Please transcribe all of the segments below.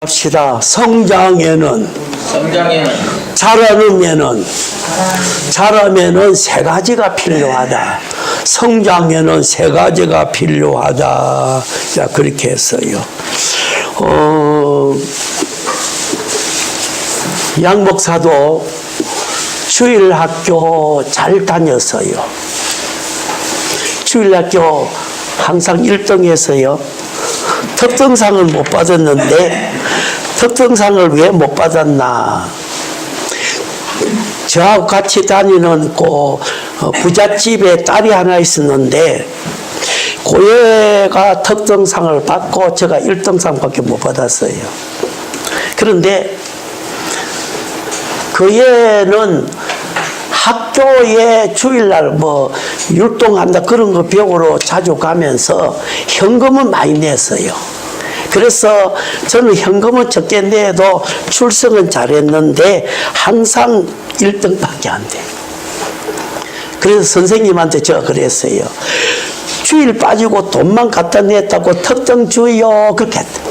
합시다. 성장에는 자라면은 세 가지가 필요하다. 성장에는 세 가지가 필요하다. 자, 그렇게 했어요. 양 목사도 주일학교 잘 다녔어요. 주일학교 항상 1등 했어요. 특등상을 못 받았는데 특등상을 왜 못 받았나? 저하고 같이 다니는 부잣집에 딸이 하나 있었는데 그 애가 특등상을 받고 제가 1등상밖에 못 받았어요. 그런데 그 애는 학교에 주일날 율동한다 그런 거 배우러 자주 가면서 현금은 많이 냈어요. 그래서 저는 현금은 적게 내도 출석은 잘했는데 항상 1등밖에 안 돼. 그래서 선생님한테 제가 그랬어요. 주일 빠지고 돈만 갖다 냈다고 특등 주요 그렇게 했다.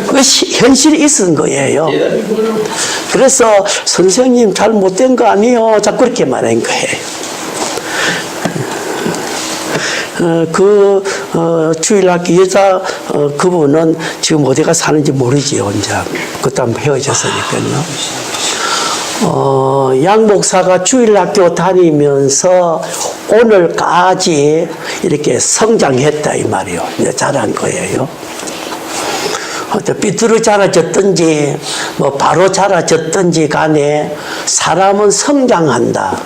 그 현실이 있은 거예요. 그래서 선생님 잘못된 거 아니에요. 자꾸 그렇게 말한 거예요. 주일학교 여자 그분은 지금 어디가 사는지 모르지 혼자. 그때 한번 헤어졌으니까요. 양 목사가 주일학교 다니면서 오늘까지 이렇게 성장했다 이 말이에요. 이제 잘한 거예요. 삐뚤어 자라졌든지 바로 자라졌든지 간에 사람은 성장한다.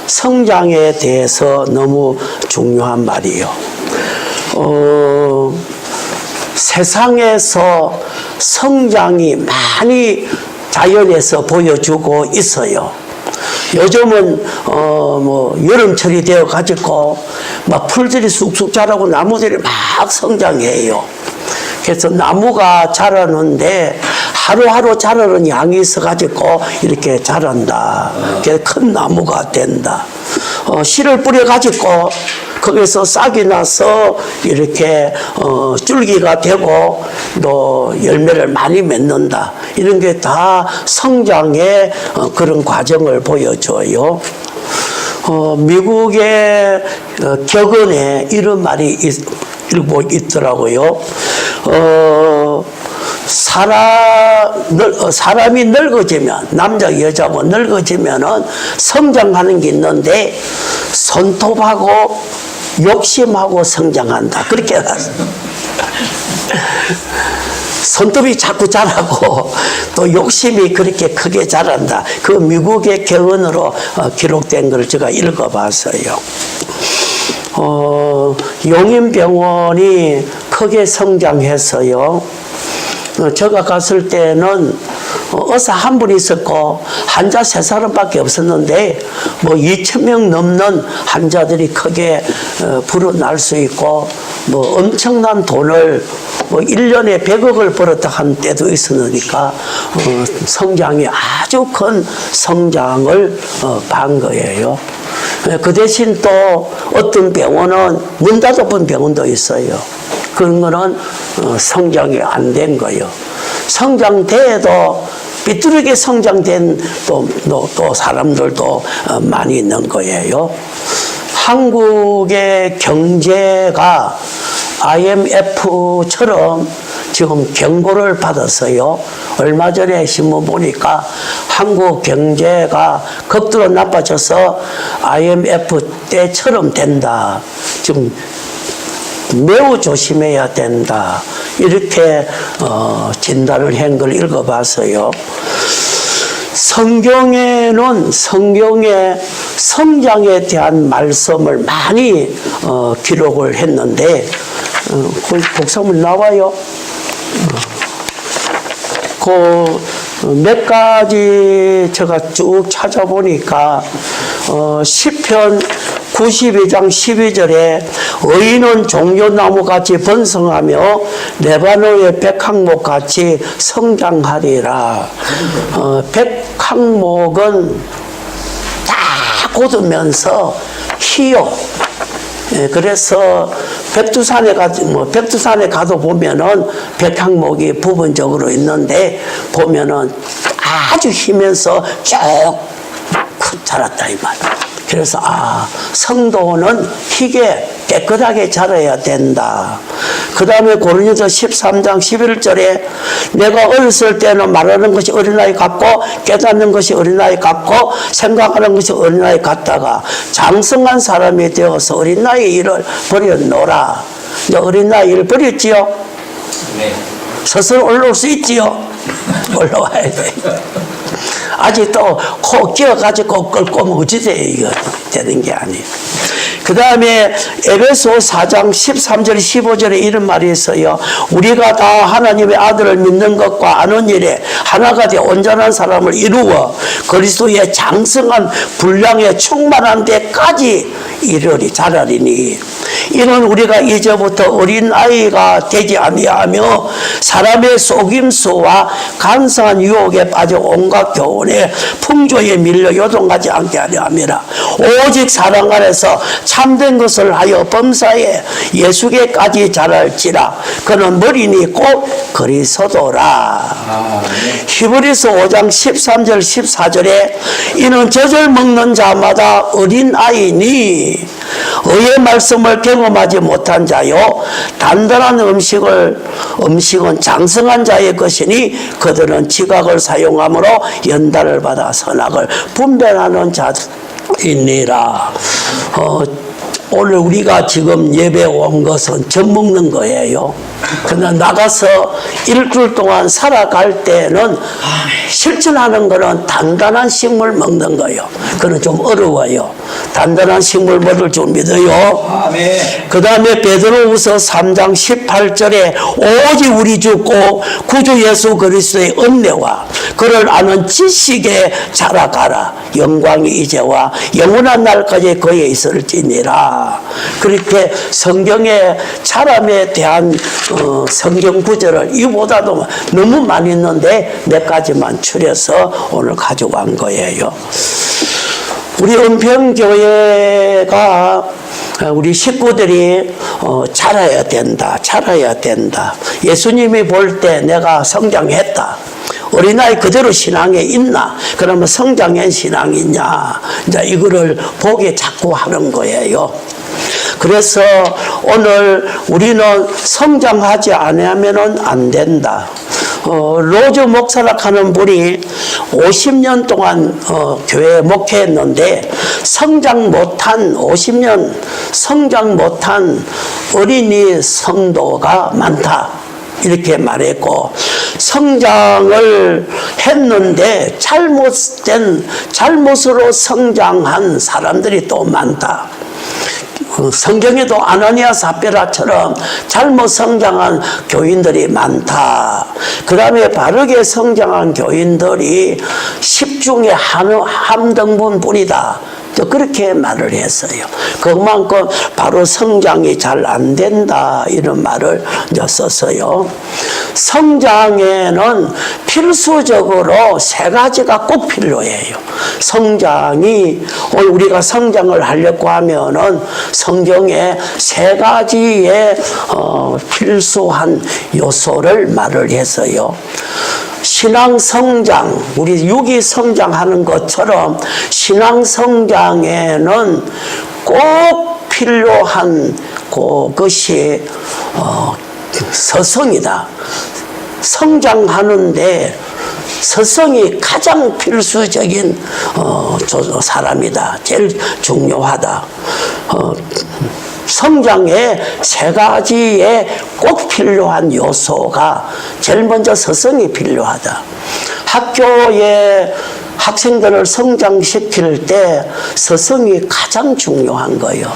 성장에 대해서 너무 중요한 말이에요. 세상에서 성장이 많이 자연에서 보여주고 있어요. 요즘은 여름철이 되어 가지고 막 풀들이 쑥쑥 자라고 나무들이 막 성장해요. 그래서 나무가 자라는데 하루하루 자라는 양이 있어가지고 이렇게 자란다. 그래서 큰 나무가 된다. 씨를 뿌려가지고 거기서 싹이 나서 이렇게 줄기가 되고 또 열매를 많이 맺는다. 이런 게 다 성장의 그런 과정을 보여줘요. 미국의 격언에 이런 말이 일부 있더라고요. 사람이 늙어지면, 남자 여자고 늙어지면은 성장하는 게 있는데 손톱하고 욕심하고 성장한다. 그렇게 해놨어요. 손톱이 자꾸 자라고 또 욕심이 그렇게 크게 자란다. 그 미국의 격언으로 기록된 걸 제가 읽어봤어요. 용인병원이 크게 성장했어요. 제가 갔을 때는 의사 한 분 있었고 환자 3사람밖에 없었는데 2,000명 넘는 환자들이 크게 불어날 수 있고 엄청난 돈을 1년에 100억을 벌었다 한 때도 있었으니까 성장이 아주 큰 성장을 한 거예요. 그 대신 또 어떤 병원은 문 닫아본 병원도 있어요. 그런 거는 성장이 안 된 거예요. 성장돼도 삐뚤게 성장된 또 사람들도 많이 있는 거예요. 한국의 경제가 IMF처럼 지금 경고를 받았어요. 얼마 전에 신문 보니까 한국 경제가 극도로 나빠져서 IMF 때처럼 된다. 지금 매우 조심해야 된다. 이렇게 진단을 한 걸 읽어봤어요. 성경에는 성경의 성장에 대한 말씀을 많이 기록을 했는데 복사물 나와요. 몇 가지 제가 쭉 찾아보니까 시편 92장 12절에 의인은 종려나무같이 번성하며 레바논의 백항목같이 성장하리라. 백항목은 다 곧으면서 희요. 그래서 백두산에 가도 보면은 백향목이 부분적으로 있는데 보면은 아주 희면서 쭉 자랐다 이 말. 그래서 성도는 희게 깨끗하게 자라야 된다. 그 다음에 고린도서 13장 11절에 내가 어렸을 때는 말하는 것이 어린아이 같고 깨닫는 것이 어린아이 같고 생각하는 것이 어린아이 같다가 장성한 사람이 되어서 어린아이 일을 버렸노라. 이제 어린아이 일을 버렸지요? 네. 스스로 올라올 수 있지요? 올라와야 돼. 아직도 코 끼어가지고 끌고 어찌 돼 이거 되는 게 아니에요. 그 다음에 에베소 4장 13절 15절에 이런 말이 있어요. 우리가 다 하나님의 아들을 믿는 것과 아는 일에 하나가 되어 온전한 사람을 이루어 그리스도의 장성한 분량에 충만한 데까지 이르리 자라리니 이는 우리가 이제부터 어린아이가 되지 아니하며 사람의 속임수와 간사한 유혹에 빠져 온갖 교훈에 풍조에 밀려 요동하지 않게 하려 함이라. 오직 사랑 안에서 참된 것을 하여 범사에 예수께까지 자랄지라. 그는 머리니 곧 그리스도라. 히브리서 5장 13절 14절에 이는 젖을 먹는 자마다 어린아이니 의의 말씀을 경험하지 못한 자요 단단한 음식은 장성한 자의 것이니 그들은 지각을 사용함으로 연단을 받아 선악을 분별하는 자이니라. 오늘 우리가 지금 예배 온 것은 젖 먹는 거예요. 그러나 나가서 일주일 동안 살아갈 때는 실천하는 거는 단단한 식물 먹는 거예요. 그건 좀 어려워요. 단단한 식물 먹을 줄 믿어요. 그 다음에 베드로후서 3장 18절에 오직 우리 주 고 구주 예수 그리스도의 은혜와 그를 아는 지식에 자라가라. 영광이 이제와 영원한 날까지 그에 있을지니라. 그렇게 성경의 사람에 대한 성경 구절을 이보다도 너무 많이 있는데 몇 가지만 추려서 오늘 가져간 거예요. 우리 은평교회가 우리 식구들이 자라야 된다. 예수님이 볼 때 내가 성장했다. 어린아이 그대로 신앙에 있나? 그러면 성장한 신앙이냐? 이제 이거를 보게 자꾸 하는 거예요. 그래서 오늘 우리는 성장하지 않으면 안 된다. 로즈 목사라 하는 분이 50년 동안 교회에 목회했는데 50년 성장 못한 어린이 성도가 많다. 이렇게 말했고 성장을 했는데 잘못으로 성장한 사람들이 또 많다. 성경에도 아나니아 삽비라처럼 잘못 성장한 교인들이 많다. 그 다음에 바르게 성장한 교인들이 10중에 한 등분 뿐이다. 그렇게 말을 했어요. 그만큼 바로 성장이 잘 안 된다 이런 말을 썼어요. 성장에는 필수적으로 세 가지가 꼭 필요해요. 성장이 오늘 우리가 성장을 하려고 하면은 성경에 세 가지의 필수한 요소를 말을 했어요. 신앙 성장, 우리 육이 성장하는 것처럼 신앙 성장에는 꼭 필요한 그것이 서성이다. 성장하는데 서성이 가장 필수적인 사람이다. 제일 중요하다. 성장에 세 가지에 꼭 필요한 요소가 제일 먼저 서성이 필요하다. 학교에 학생들을 성장시킬 때 서성이 가장 중요한 거예요.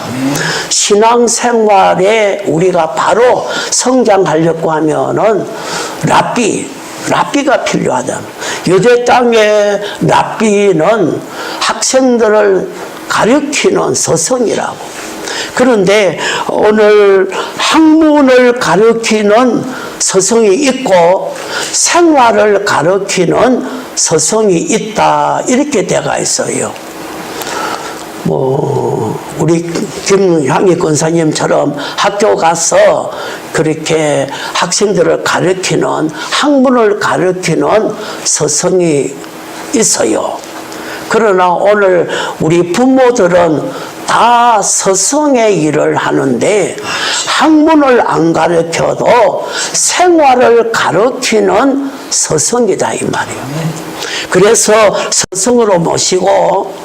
신앙생활에 우리가 바로 성장하려고 하면은 랍비가 필요하다. 유대 땅의 랍비는 학생들을 가르치는 서성이라고. 그런데 오늘 학문을 가르치는 서성이 있고 생활을 가르치는 서성이 있다. 이렇게 되어 있어요. 우리 김향희 권사님처럼 학교 가서 그렇게 학생들을 가르치는, 학문을 가르치는 스승이 있어요. 그러나 오늘 우리 부모들은 다 스승의 일을 하는데 학문을 안 가르쳐도 생활을 가르치는 스승이다 이 말이에요. 그래서 스승으로 모시고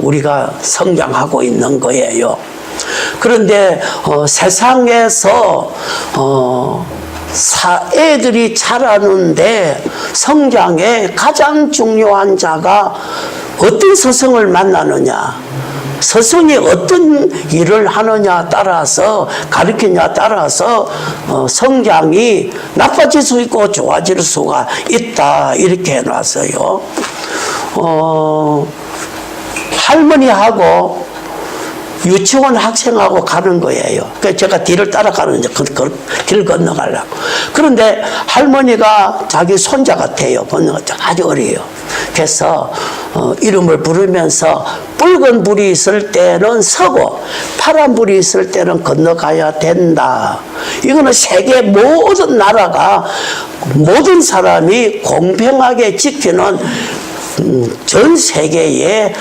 우리가 성장하고 있는 거예요. 그런데 세상에서 애들이 자라는데 성장에 가장 중요한 자가 어떤 스승을 만나느냐, 스승이 어떤 일을 하느냐 따라서, 가르치냐 따라서 성장이 나빠질 수 있고 좋아질 수가 있다 이렇게 해놨어요. 할머니하고 유치원 학생하고 가는 거예요. 그래서 제가 뒤를 따라가는 길 건너가려고. 그런데 할머니가 자기 손자 같아요. 아주 어려요. 그래서 이름을 부르면서 붉은 불이 있을 때는 서고 파란 불이 있을 때는 건너가야 된다. 이거는 세계 모든 나라가, 모든 사람이 공평하게 지키는 전 세계의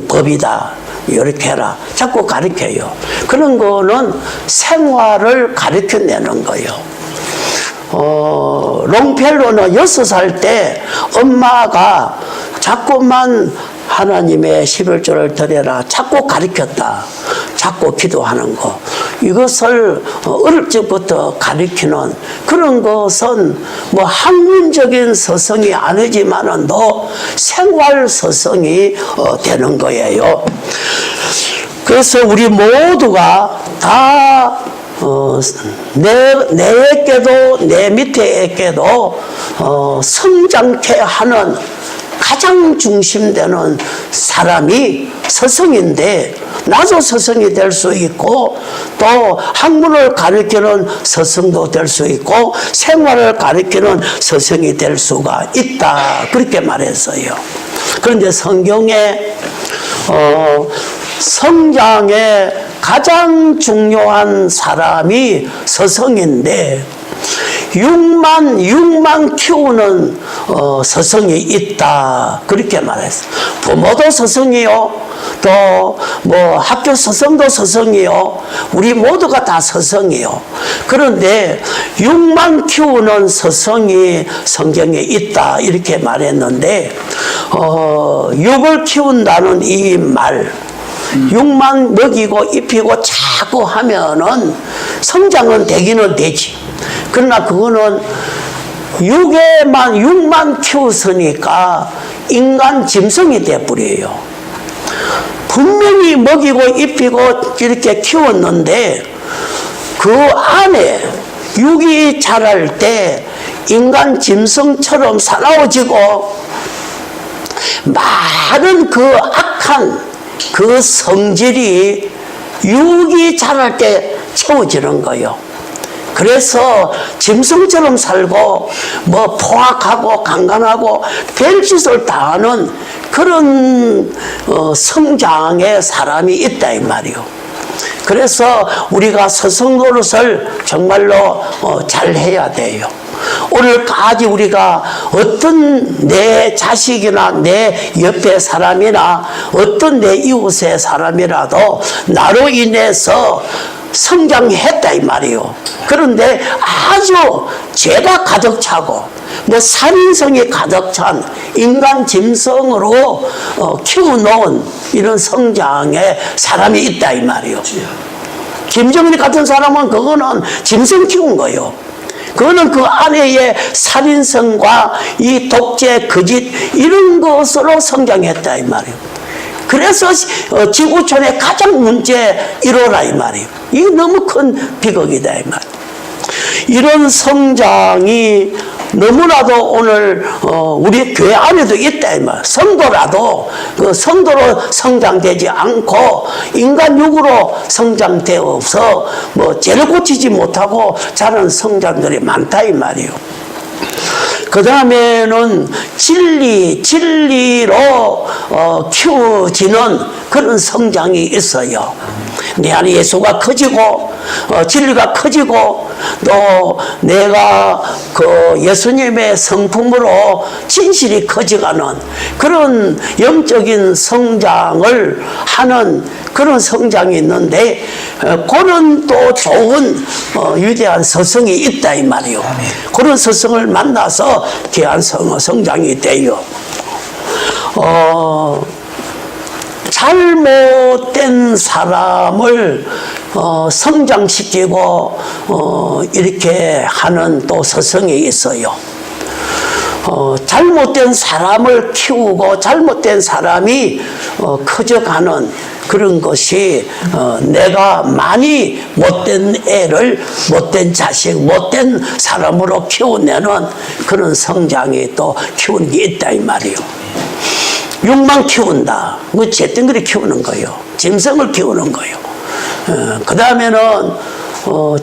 법이다. 이렇게 해라. 자꾸 가르쳐요. 그런 거는 생활을 가르쳐내는 거예요. 롱펠로는 6살 때 엄마가 자꾸만 하나님의 11조를 드려라. 자꾸 가르쳤다. 자꾸 기도하는 거. 이것을 어릴 적부터 가르치는 그런 것은 뭐 학문적인 스승이 아니지만은 또 생활 스승이 되는 거예요. 그래서 우리 모두가 다 내에게도 내 밑에에게도 성장케 하는 가장 중심되는 사람이 스승인데, 나도 스승이 될 수 있고 또 학문을 가르치는 스승도 될 수 있고 생활을 가르치는 스승이 될 수가 있다 그렇게 말했어요. 그런데 성경에 성장에 가장 중요한 사람이 스승인데 6만 키우는 스승이 있다 그렇게 말했어요. 부모도 스승이요, 또 뭐 학교 스승도 스승이요, 우리 모두가 다 스승이요. 그런데 6만 키우는 스승이 성경에 있다 이렇게 말했는데 6을 키운다는 이 말, 6만 먹이고 입히고 자꾸 하면은 성장은 되기는 되지. 그러나 그거는 6만 키웠으니까 인간 짐승이 돼버려요. 분명히 먹이고 입히고 이렇게 키웠는데 그 안에 6이 자랄 때 인간 짐승처럼 사나워지고 많은 그 악한 그 성질이 6이 자랄 때 채워지는 거예요. 그래서 짐승처럼 살고 뭐 포악하고 강간하고 별짓을 다 하는 그런 성장의 사람이 있다 이 말이요. 그래서 우리가 스승 노릇을 정말로 잘 해야 돼요. 오늘까지 우리가 어떤 내 자식이나 내 옆에 사람이나 어떤 내 이웃의 사람이라도 나로 인해서 성장했다 이 말이요. 그런데 아주 죄가 가득 차고 뭐 살인성이 가득 찬 인간 짐승으로 키워놓은 이런 성장의 사람이 있다 이 말이요. 김정일 같은 사람은 그거는 짐승 키운 거예요. 그거는 그 안에의 살인성과 이 독재, 거짓 이런 것으로 성장했다 이 말이에요. 그래서 지구촌에 가장 문제 1호라 이 말이에요. 이게 너무 큰 비극이다 이 말. 이런 성장이 너무나도 오늘 우리 교회 안에도 있다 이 말. 성도라도 그 성도로 성장되지 않고 인간 육으로 성장되어서 뭐 죄를 고치지 못하고 자라는 성장들이 많다 이 말이에요. 그 다음에는 진리로 키워지는 그런 성장이 있어요. 내 안에 예수가 커지고 진리가 커지고 또 내가 그 예수님의 성품으로 진실이 커져가는 그런 영적인 성장을 하는 그런 성장이 있는데 그런 또 좋은 위대한 서성이 있다 이 말이요. 그런 서성을 만나서 귀한 성장이 돼요. 잘못된 사람을 성장시키고 이렇게 하는 또 서성이 있어요. 잘못된 사람을 키우고 잘못된 사람이 커져가는 그런 것이 내가 많이 못된 애를 못된 자식 못된 사람으로 키워내는 그런 성장이 또 키우는 게 있다 이 말이에요. 욕망 키운다. 뭐 잿덩거리 키우는 거예요. 짐승을 키우는 거예요. 그 다음에는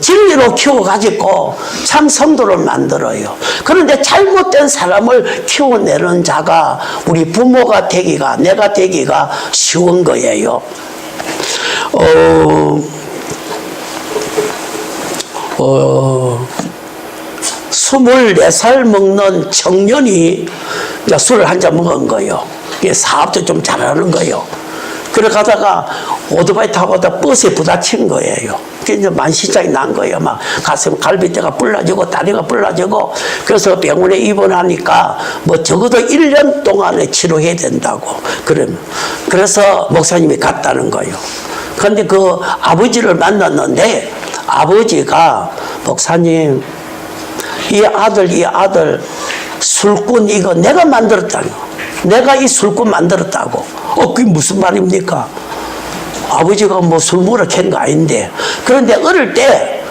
진리로 키워가지고 참 성도를 만들어요. 그런데 잘못된 사람을 키워내는 자가 우리 부모가 되기가 내가 되기가 쉬운 거예요. 24살 먹는 청년이 술을 한 잔 먹은 거예요. 사업도 좀 잘하는 거예요. 그래 가다가 오토바이 타고 가다 버스에 부딪힌 거예요. 이제 만시장이 난 거예요. 막 가슴 갈비뼈가 불러지고 다리가 불러지고 그래서 병원에 입원하니까 뭐 적어도 1년 동안에 치료해야 된다고. 그래서 목사님이 갔다는 거예요. 그런데 그 아버지를 만났는데 아버지가 목사님 이 아들 술꾼 이거 내가 만들었다고. 내가 이 술꾼 만들었다고. 그게 무슨 말입니까? 아버지가 뭐 술 먹으러 캔 거 아닌데. 그런데 어릴 때,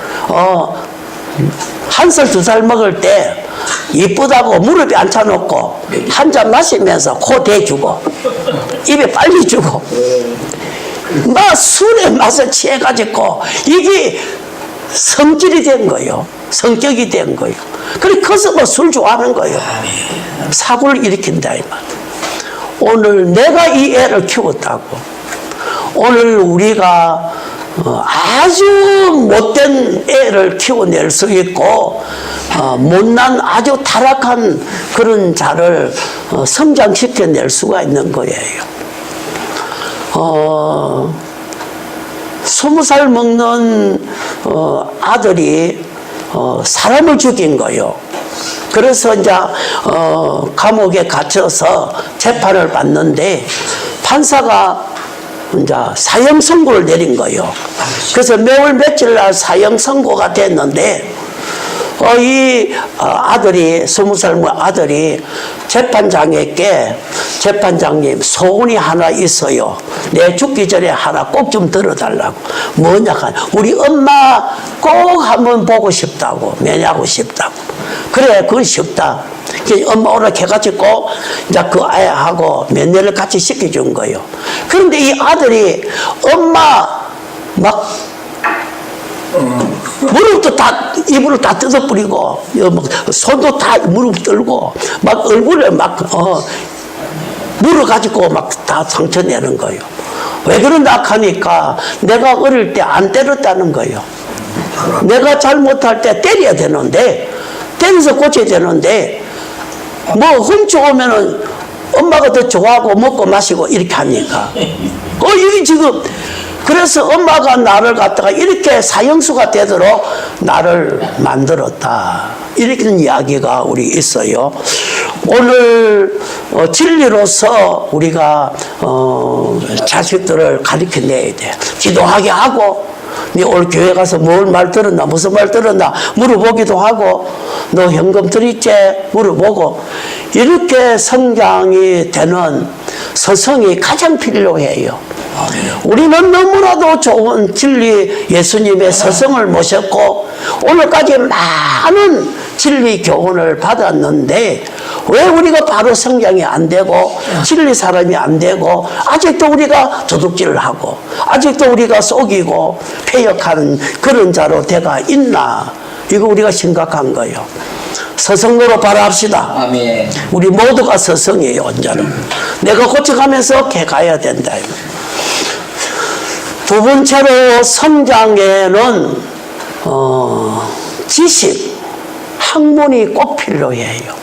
1살, 2살 먹을 때, 이쁘다고 무릎에 앉혀놓고, 한 잔 마시면서 코 대주고, 입에 빨리 주고, 막 술에 맛을 취해가지고, 이게 성질이 된 거예요. 성격이 된 거예요. 그래, 커서 뭐 술 좋아하는 거예요. 사고를 일으킨다, 이 말. 오늘 내가 이 애를 키웠다고. 오늘 우리가 아주 못된 애를 키워낼 수 있고 못난 아주 타락한 그런 자를 성장시켜낼 수가 있는 거예요. 20살 먹는 아들이 사람을 죽인 거예요. 그래서 이제 감옥에 갇혀서 재판을 받는데 판사가 이제 사형 선고를 내린 거예요. 그래서 매월 며칠 날 사형 선고가 됐는데 이 아들이 20살 먹은 아들이 재판장에게 재판장님 소원이 하나 있어요. 내 죽기 전에 하나 꼭 좀 들어달라고. 뭐냐 우리 엄마 꼭 한번 보고 싶다고 면회하고 싶다고. 그래 그건 쉽다. 엄마 오라 해가지고 이제 그 아이하고 면회를 같이 시켜준 거예요. 그런데 이 아들이 엄마 막 무릎도 다 이불을 다 뜯어버리고 손도 다 무릎 들고 막 얼굴에 막 물어가지고 막 다 상처 내는 거예요. 왜 그런다 하니까 내가 어릴 때 안 때렸다는 거예요. 내가 잘못할 때 때려야 되는데 때려서 고쳐야 되는데 뭐 훔쳐오면은 엄마가 더 좋아하고 먹고 마시고 이렇게 하니까 이게 지금 그래서 엄마가 나를 갖다가 이렇게 사형수가 되도록 나를 만들었다. 이렇게 이야기가 우리 있어요. 오늘 진리로서 우리가 자식들을 가르쳐내야 돼. 기도하게 하고 네 오늘 교회 가서 뭘 말 들었나 무슨 말 들었나 물어보기도 하고 너 현금 드렸지 물어보고 이렇게 성장이 되는 서성이 가장 필요해요. 우리는 너무나도 좋은 진리 예수님의 서성을 모셨고 오늘까지 많은 진리 교훈을 받았는데 왜 우리가 바로 성장이 안 되고 진리 사람이 안 되고 아직도 우리가 도둑질을 하고 아직도 우리가 속이고 폐역하는 그런 자로 돼가 있나. 이거 우리가 심각한 거예요. 서성으로 바라합시다. 아멘. 우리 모두가 서성이에요. 언제는 내가 고쳐가면서 가야 된다. 두 번째로 성장에는 지식, 학문이 꼭 필요해요.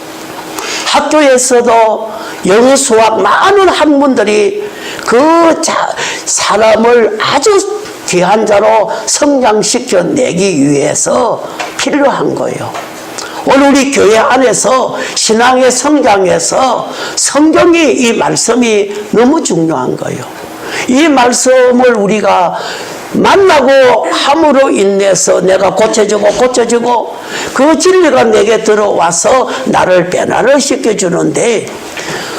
학교에서도 영어, 수학 많은 학문들이 그 사람을 아주 귀한 자로 성장시켜 내기 위해서 필요한 거예요. 오늘 우리 교회 안에서 신앙의 성장에서 성경이 이 말씀이 너무 중요한 거예요. 이 말씀을 우리가 만나고 함으로 인해서 내가 고쳐지고 그 진리가 내게 들어와서 나를 변화를 시켜주는데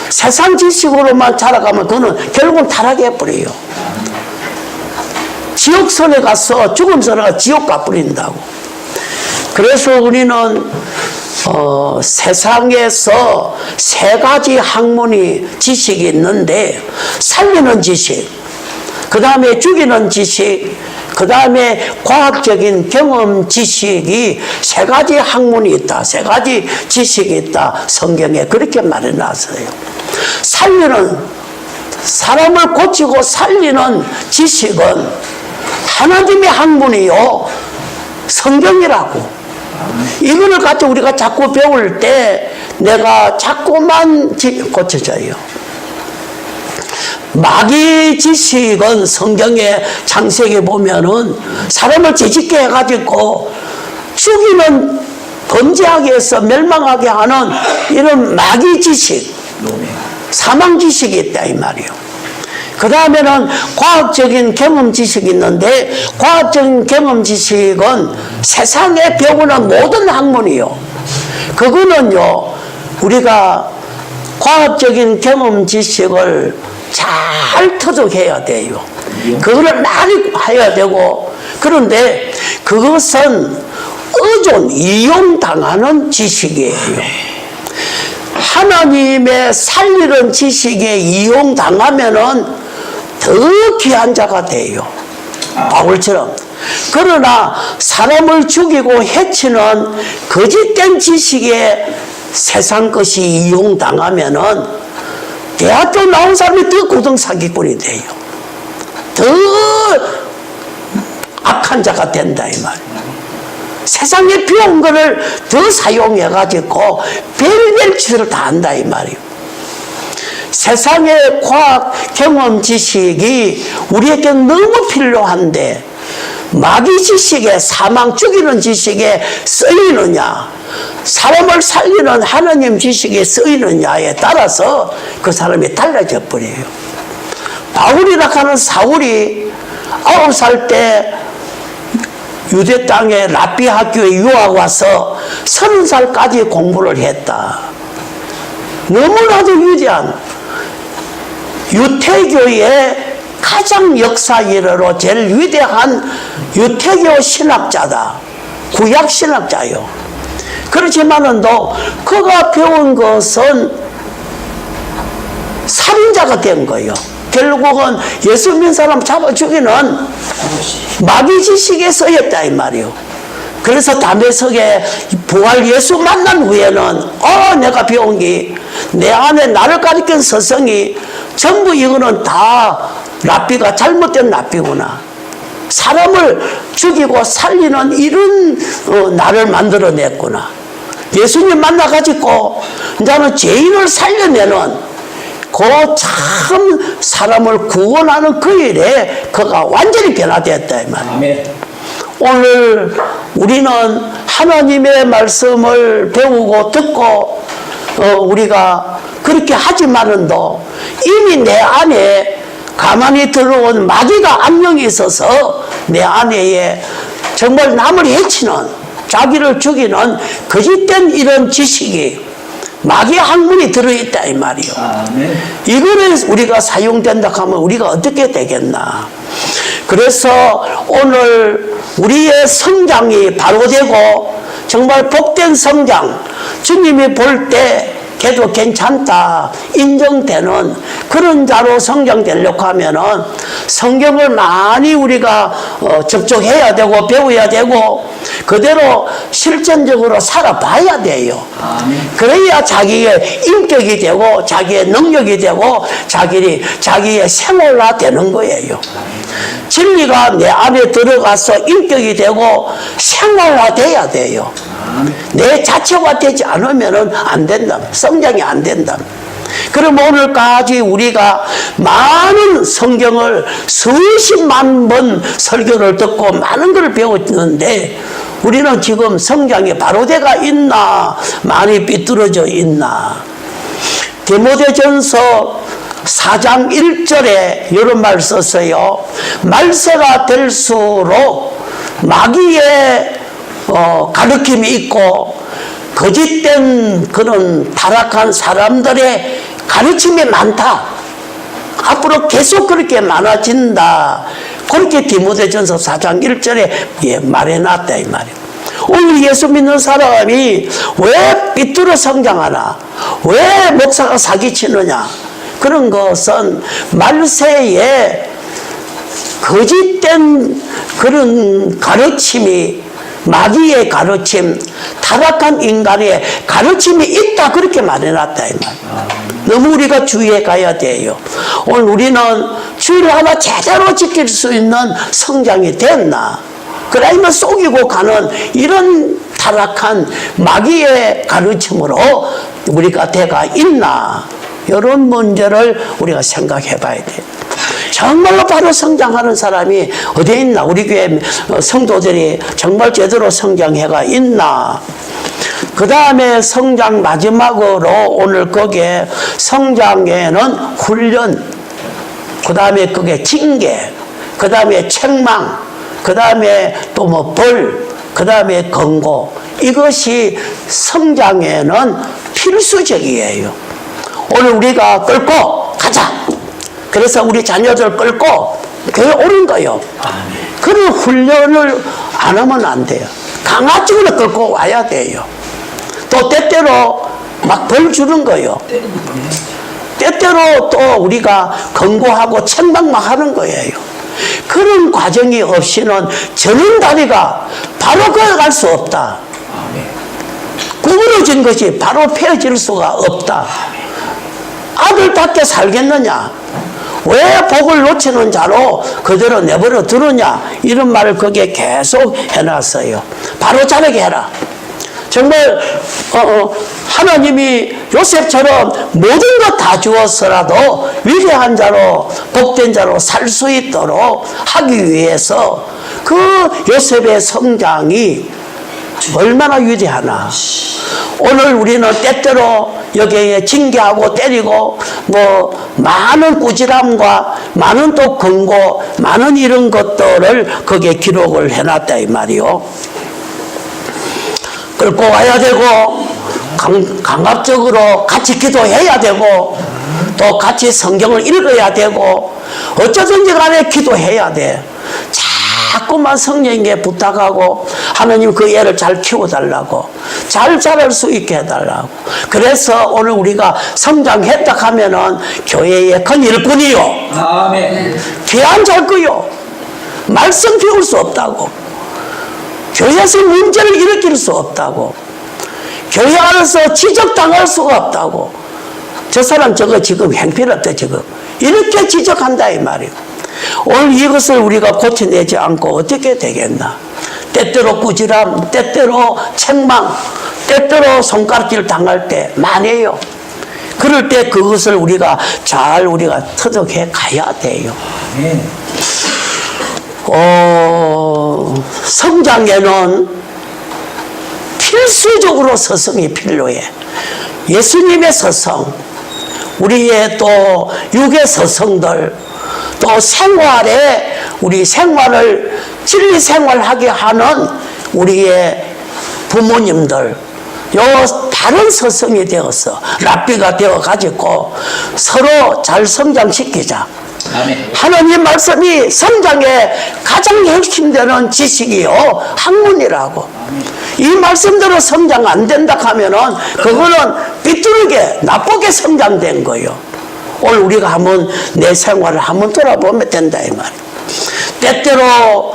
세상 지식으로만 자라가면 그는 결국은 타락해버려요. 지옥선에 가서 죽음선에 가서 지옥 가버린다고. 그래서 우리는 세상에서 세 가지 학문이 지식이 있는데 살리는 지식, 그 다음에 죽이는 지식, 그 다음에 과학적인 경험 지식이 세 가지 학문이 있다. 세 가지 지식이 있다. 성경에 그렇게 말해놨어요. 살리는, 사람을 고치고 살리는 지식은 하나님의 학문이요. 성경이라고. 이거를 가지고 우리가 자꾸 배울 때 내가 자꾸만 고쳐져요. 마귀 지식은 성경의 창세기 보면은 사람을 죄짓게 해가지고 죽이는, 범죄하게 해서 멸망하게 하는 이런 마귀 지식, 사망 지식이 있다 이 말이에요. 그 다음에는 과학적인 경험 지식이 있는데 과학적인 경험 지식은 세상에 배우는 모든 학문이요. 그거는요, 우리가 과학적인 경험 지식을 잘 터득해야 돼요. 그거를 많이 해야 되고, 그런데 그것은 의존, 이용당하는 지식이에요. 하나님의 살리는 지식에 이용당하면은 더 귀한 자가 돼요. 바울처럼. 그러나 사람을 죽이고 해치는 거짓된 지식에 세상 것이 이용당하면은 대학교 나온 사람이 더 고등사기꾼이 돼요. 더 악한 자가 된다 이 말이에요. 세상에 배운 거를 더 사용해가지고 별별 짓을 다 한다 이 말이에요. 세상의 과학 경험 지식이 우리에게 너무 필요한데 마귀 지식에, 사망 죽이는 지식에 쓰이느냐, 사람을 살리는 하나님 지식에 쓰이느냐에 따라서 그 사람이 달라져 버려요. 바울이라 하는 사울이 9살 때 유대 땅에 랍비 학교에 유학 와서 30살까지 공부를 했다. 너무나도 위대한 유태교의 가장 역사 이래로 제일 위대한 유태교 신학자다. 구약 신학자요. 그렇지만은 그가 배운 것은 살인자가 된 거예요. 결국은 예수 믿는 사람 잡아 죽이는 마귀 지식에 쓰였다 이 말이요. 그래서 담에석에 부활 예수 만난 후에는 내가 배운 게 내 안에 나를 가리킨 서성이 전부 이거는 다 랍비가 잘못된 랍비구나. 사람을 죽이고 살리는 이런 나를 만들어냈구나. 예수님 만나가지고 나는 죄인을 살려내는 그 참 사람을 구원하는 그 일에 그가 완전히 변화되었다 이 말이에요. 오늘 우리는 하나님의 말씀을 배우고 듣고 우리가 그렇게 하지만은도 이미 내 안에 가만히 들어온 마귀가 악령이 있어서 내 안에 정말 남을 해치는, 자기를 죽이는 거짓된 이런 지식이 마귀의 학문이 들어있다 이 말이요. 이거를 우리가 사용된다 하면 우리가 어떻게 되겠나. 그래서 오늘 우리의 성장이 바로 되고 정말 복된 성장, 주님이 볼 때 걔도 괜찮다 인정되는 그런 자로 성장되려고 하면은 성경을 많이 우리가 접촉해야 되고 배워야 되고 그대로 실전적으로 살아봐야 돼요. 그래야 자기의 인격이 되고 자기의 능력이 되고 자기의 생활화되는 거예요. 진리가 내 안에 들어가서 인격이 되고 생활화돼야 돼요. 내 자체화 되지 않으면 안 된다. 성장이 안 된다. 그럼 오늘까지 우리가 많은 성경을 수십만 번 설교를 듣고 많은 걸 배웠는데 우리는 지금 성장이 바로대가 있나 많이 삐뚤어져 있나. 디모데전서 4장 1절에 이런 말 썼어요. 말세가 될수록 마귀의 가르침이 있고 거짓된 그런 타락한 사람들의 가르침이 많다. 앞으로 계속 그렇게 많아진다. 그렇게 디모데전서 4장 1절에 말해놨다 이 말이에요. 오늘 예수 믿는 사람이 왜 삐뚤어 성장하나? 왜 목사가 사기치느냐? 그런 것은 말세에 거짓된 그런 가르침이 마귀의 가르침, 타락한 인간의 가르침이 있다 그렇게 말해놨다 이 말이에요. 너무 우리가 주의해 가야 돼요. 오늘 우리는 주의를 하나 제대로 지킬 수 있는 성장이 됐나? 그러면 속이고 가는 이런 타락한 마귀의 가르침으로 우리가 돼가 있나? 이런 문제를 우리가 생각해 봐야 돼요. 정말로 바로 성장하는 사람이 어디에 있나? 우리 교회 성도들이 정말 제대로 성장해가 있나? 그 다음에 성장 마지막으로 오늘 거기에 성장에는 훈련, 그 다음에 그게 징계, 그 다음에 책망, 그 다음에 또 뭐 벌, 그 다음에 권고, 이것이 성장에는 필수적이에요. 오늘 우리가 끌고 가자. 그래서 우리 자녀들 끌고 교회 오는 거예요. 그런 훈련을 안 하면 안 돼요. 강압적으로 끌고 와야 돼요. 또 때때로 막 벌 주는 거예요. 때때로 또 우리가 권고하고 책망만 하는 거예요. 그런 과정이 없이는 저는 다리가 바로 걸어갈 수 없다. 구부러진 것이 바로 펴질 수가 없다. 아들답게 살겠느냐? 왜 복을 놓치는 자로 그대로 내버려 두느냐? 이런 말을 거기에 계속 해놨어요. 바로 자르게 해라. 정말 하나님이 요셉처럼 모든 것 다 주었어라도 위대한 자로 복된 자로 살 수 있도록 하기 위해서 그 요셉의 성장이 얼마나 위대하나. 오늘 우리는 때때로 여기에 징계하고 때리고 뭐 많은 꾸지람과 많은 또 권고 많은 이런 것들을 거기에 기록을 해놨다 이 말이요. 끌고 와야 되고 강압적으로 같이 기도해야 되고 또 같이 성경을 읽어야 되고 어쩌든지 간에 기도해야 돼. 자꾸만 성령에게 부탁하고 하나님 그 애를 잘 키워달라고 잘 자랄 수 있게 해달라고. 그래서 오늘 우리가 성장했다 하면은 교회의 큰 일꾼이요. 아멘. 귀한 잘거요. 말씀 피울 수 없다고. 교회에서 문제를 일으킬 수 없다고. 교회 안에서 지적당할 수가 없다고. 저 사람 저거 지금 행필없다 지금. 이렇게 지적한다 이 말이에요. 오늘 이것을 우리가 고쳐내지 않고 어떻게 되겠나. 때때로 꾸지람, 때때로 책망, 때때로 손가락질 당할 때 많아요. 그럴 때 그것을 우리가 잘 터득해 가야 돼요. 성장에는 필수적으로 서성이 필요해. 예수님의 서성, 우리의 또 육의 서성들, 또 생활에 우리 생활을 진리 생활하게 하는 우리의 부모님들, 요 다른 서성이 되어서 랍비가 되어 가지고 서로 잘 성장시키자. 아멘. 하나님 말씀이 성장에 가장 핵심되는 지식이요 학문이라고. 아멘. 이 말씀대로 성장 안 된다 하면은 그거는 삐뚤게 나쁘게 성장된 거예요. 오늘 우리가 한번 내 생활을 한번 돌아보면 된다 이 말. 때때로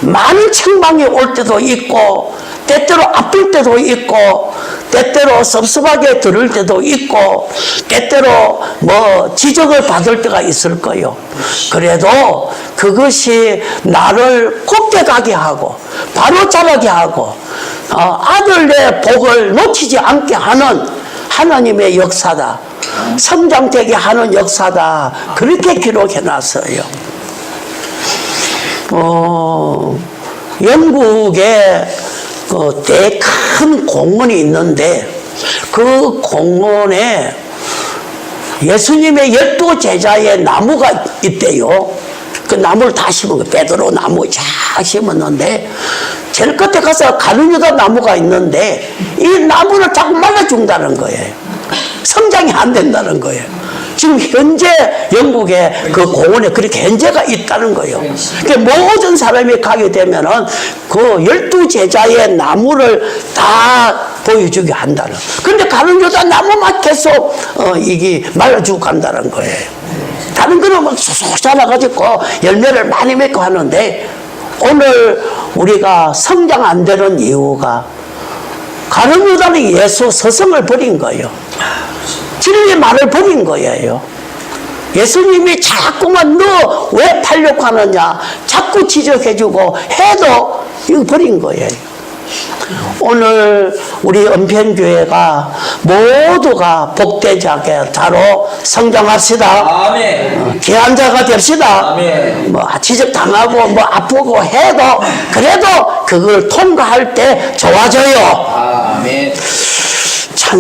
많은 책망이 올 때도 있고, 때때로 아플 때도 있고, 때때로 섭섭하게 들을 때도 있고, 때때로 뭐 지적을 받을 때가 있을 거예요. 그래도 그것이 나를 곱게 가게 하고 바로 자라게 하고 아들의 복을 놓치지 않게 하는 하나님의 역사다. 성장되게 하는 역사다. 그렇게 기록해놨어요. 영국에 되게 큰 공원이 있는데 그 공원에 예수님의 12제자의 나무가 있대요. 그 나무를 다 심은 거예요. 베드로 나무 쫙 심었는데 제일 끝에 가서 가룟 유다 나무가 있는데 이 나무를 자꾸 말라 죽는다는 거예요. 성장이 안 된다는 거예요. 지금 현재 영국에 그 공원에 그렇게 현재가 있다는 거예요. 그러니까 모든 사람이 가게 되면은 그 12제자의 나무를 다 보여주게 한다는. 그런데 가룟 유다 나무만 계속 이게 말라주고 간다는 거예요. 다른 거는 막 쑥쑥 자라가지고 열매를 많이 맺고 하는데 오늘 우리가 성장 안 되는 이유가 가룟 유다는 예수 스승을 버린 거예요. 진리의 말을 버린 거예요. 예수님이 자꾸만 너 왜 팔려고 하느냐 자꾸 지적해주고 해도 이거 버린 거예요. 오늘 우리 은평교회가 모두가 복되자게 자로 성장합시다. 아멘. 귀한 자가 됩시다. 아멘. 뭐 지적당하고 뭐 아프고 해도 그래도 그걸 통과할 때 좋아져요. 아멘.